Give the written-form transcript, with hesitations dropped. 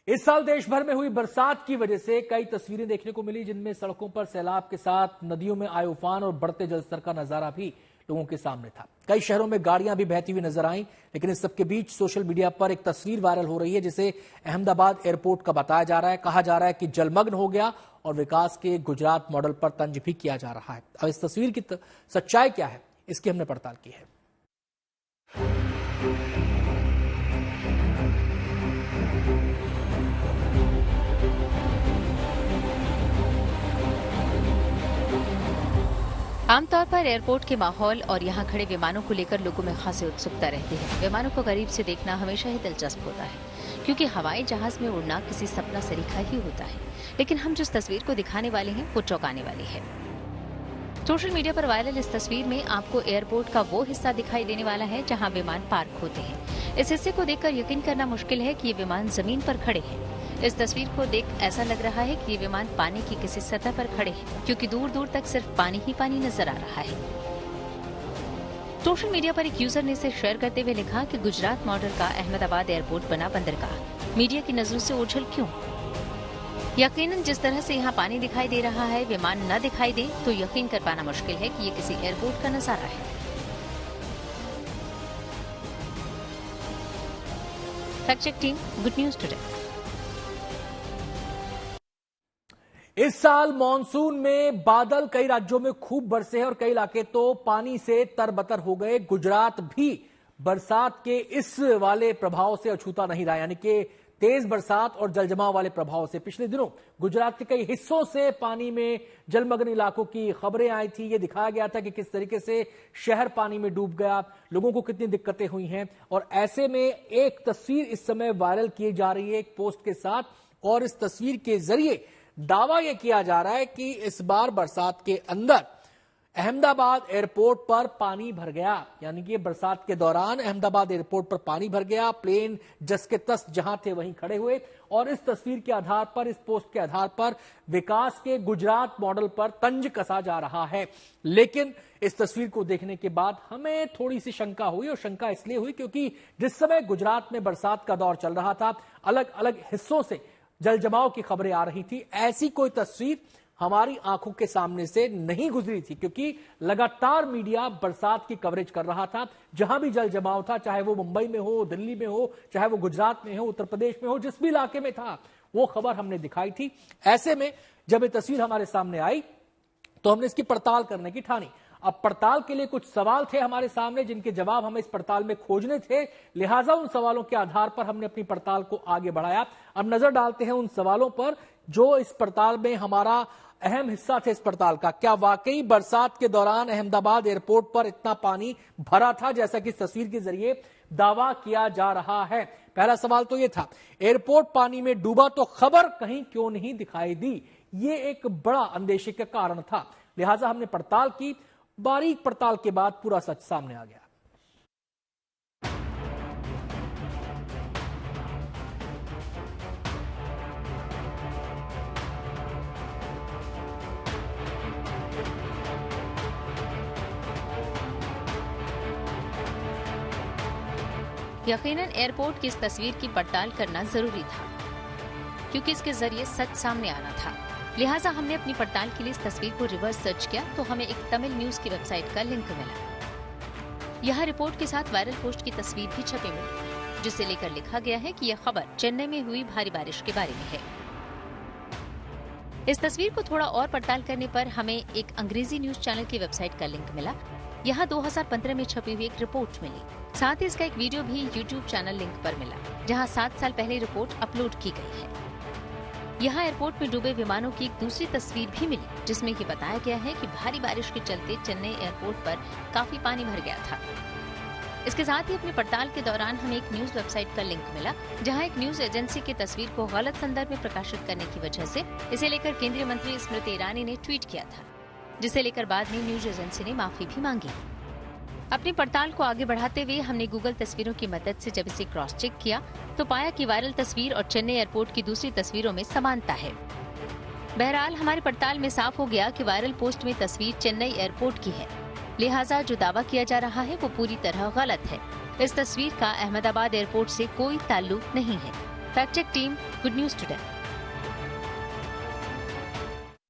इस साल देश भर में हुई बरसात की वजह से कई तस्वीरें देखने को मिली, जिनमें सड़कों पर सैलाब के साथ नदियों में आए उफान और बढ़ते जलस्तर का नजारा भी लोगों के सामने था। कई शहरों में गाड़ियां भी बहती हुई नजर आईं, लेकिन इस सबके बीच सोशल मीडिया पर एक तस्वीर वायरल हो रही है, जिसे अहमदाबाद एयरपोर्ट का बताया जा रहा है। कहा जा रहा है कि जलमग्न हो गया और विकास के गुजरात मॉडल पर तंज भी किया जा रहा है। अब इस तस्वीर की सच्चाई क्या है, इसकी हमने पड़ताल की है। आमतौर पर एयरपोर्ट के माहौल और यहाँ खड़े विमानों को लेकर लोगों में खासी उत्सुकता रहती है। विमानों को करीब से देखना हमेशा ही दिलचस्प होता है, क्योंकि हवाई जहाज में उड़ना किसी सपना सरीखा ही होता है। लेकिन हम जिस तस्वीर को दिखाने वाले हैं वो चौंकाने वाली है। सोशल मीडिया पर वायरल इस तस्वीर में आपको एयरपोर्ट का वो हिस्सा दिखाई देने वाला है जहाँ विमान पार्क होते हैं। इस हिस्से को देखकर यकीन करना मुश्किल है कि ये विमान जमीन पर खड़े हैं। इस तस्वीर को देख ऐसा लग रहा है कि ये विमान पानी की किसी सतह पर खड़े हैं, क्योंकि दूर दूर तक सिर्फ पानी ही पानी नजर आ रहा है। सोशल मीडिया पर एक यूजर ने इसे शेयर करते हुए लिखा कि गुजरात मॉडल का अहमदाबाद एयरपोर्ट बना बंदरगाह मीडिया की नजरों से ओझल क्यों? यकीनन जिस तरह से यहाँ पानी दिखाई दे रहा है, विमान न दिखाई दे तो यकीन कर पाना मुश्किल है कि ये किसी एयरपोर्ट का नजारा है। Fact check team, good news today. इस साल मॉनसून में बादल कई राज्यों में खूब बरसे हैं और कई इलाके तो पानी से तरबतर हो गए। गुजरात भी बरसात के इस वाले प्रभाव से अछूता नहीं रहा, यानी कि तेज बरसात और जलजमाव वाले प्रभाव से पिछले दिनों गुजरात के कई हिस्सों से पानी में जलमग्न इलाकों की खबरें आई थी। ये दिखाया गया था कि किस तरीके से शहर पानी में डूब गया, लोगों को कितनी दिक्कतें हुई हैं। और ऐसे में एक तस्वीर इस समय वायरल की जा रही है एक पोस्ट के साथ, और इस तस्वीर के जरिए दावा यह किया जा रहा है कि इस बार बरसात के अंदर अहमदाबाद एयरपोर्ट पर पानी भर गया, यानी कि बरसात के दौरान अहमदाबाद एयरपोर्ट पर पानी भर गया। प्लेन जस के तस जहां थे वहीं खड़े हुए, और इस तस्वीर के आधार पर, इस पोस्ट के आधार पर विकास के गुजरात मॉडल पर तंज कसा जा रहा है। लेकिन इस तस्वीर को देखने के बाद हमें थोड़ी सी शंका हुई, और शंका इसलिए हुई क्योंकि जिस समय गुजरात में बरसात का दौर चल रहा था, अलग अलग हिस्सों से जल जमाव की खबरें आ रही थी। ऐसी कोई तस्वीर हमारी आंखों के सामने से नहीं गुजरी थी, क्योंकि लगातार मीडिया बरसात की कवरेज कर रहा था। जहां भी जल जमाव था, चाहे वो मुंबई में हो, दिल्ली में हो, चाहे वो गुजरात में हो, उत्तर प्रदेश में हो, जिस भी इलाके में था वो खबर हमने दिखाई थी। ऐसे में जब ये तस्वीर हमारे सामने आई तो हमने इसकी पड़ताल करने की ठानी। अब पड़ताल के लिए कुछ सवाल थे हमारे सामने, जिनके जवाब हमें इस पड़ताल में खोजने थे। लिहाजा उन सवालों के आधार पर हमने अपनी पड़ताल को आगे बढ़ाया। अब नजर डालते हैं उन सवालों पर जो इस पड़ताल में हमारा अहम हिस्सा थे। इस पड़ताल का, क्या वाकई बरसात के दौरान अहमदाबाद एयरपोर्ट पर इतना पानी भरा था जैसा कि इस तस्वीर के जरिए दावा किया जा रहा है? पहला सवाल तो यह था, एयरपोर्ट पानी में डूबा तो खबर कहीं क्यों नहीं दिखाई दी? ये एक बड़ा अंदेशे का कारण था। लिहाजा हमने पड़ताल की, बारीक पड़ताल के बाद पूरा सच सामने आ गया। यकीनन एयरपोर्ट की इस तस्वीर की पड़ताल करना जरूरी था, क्योंकि इसके जरिए सच सामने आना था। लिहाजा हमने अपनी पड़ताल के लिए इस तस्वीर को रिवर्स सर्च किया तो हमें एक तमिल न्यूज की वेबसाइट का लिंक मिला। यहाँ रिपोर्ट के साथ वायरल पोस्ट की तस्वीर भी छपी मिली, जिसे लेकर लिखा गया है कि यह खबर चेन्नई में हुई भारी बारिश के बारे में है। इस तस्वीर को थोड़ा और पड़ताल करने पर हमें एक अंग्रेजी न्यूज चैनल की वेबसाइट का लिंक मिला। यहाँ 2015 में छपी हुई एक रिपोर्ट मिली। साथ ही इसका एक वीडियो भी यूट्यूब चैनल लिंक पर मिला, जहाँ 7 साल पहले रिपोर्ट अपलोड की गई है। यहाँ एयरपोर्ट में डूबे विमानों की एक दूसरी तस्वीर भी मिली, जिसमें ये बताया गया है कि भारी बारिश के चलते चेन्नई एयरपोर्ट पर काफी पानी भर गया था। इसके साथ ही अपनी पड़ताल के दौरान हमें एक न्यूज वेबसाइट का लिंक मिला, जहां एक न्यूज एजेंसी की तस्वीर को गलत संदर्भ में प्रकाशित करने की वजह से इसे लेकर केंद्रीय मंत्री स्मृति ईरानी ने ट्वीट किया था, जिसे लेकर बाद में न्यूज एजेंसी ने माफी भी मांगी। अपनी पड़ताल को आगे बढ़ाते हुए हमने गूगल तस्वीरों की मदद से जब इसे क्रॉस चेक किया तो पाया कि वायरल तस्वीर और चेन्नई एयरपोर्ट की दूसरी तस्वीरों में समानता है। बहरहाल हमारी पड़ताल में साफ हो गया कि वायरल पोस्ट में तस्वीर चेन्नई एयरपोर्ट की है, लिहाजा जो दावा किया जा रहा है वो पूरी तरह गलत है। इस तस्वीर का अहमदाबाद एयरपोर्ट से कोई ताल्लुक नहीं है। Fact check team, good news today.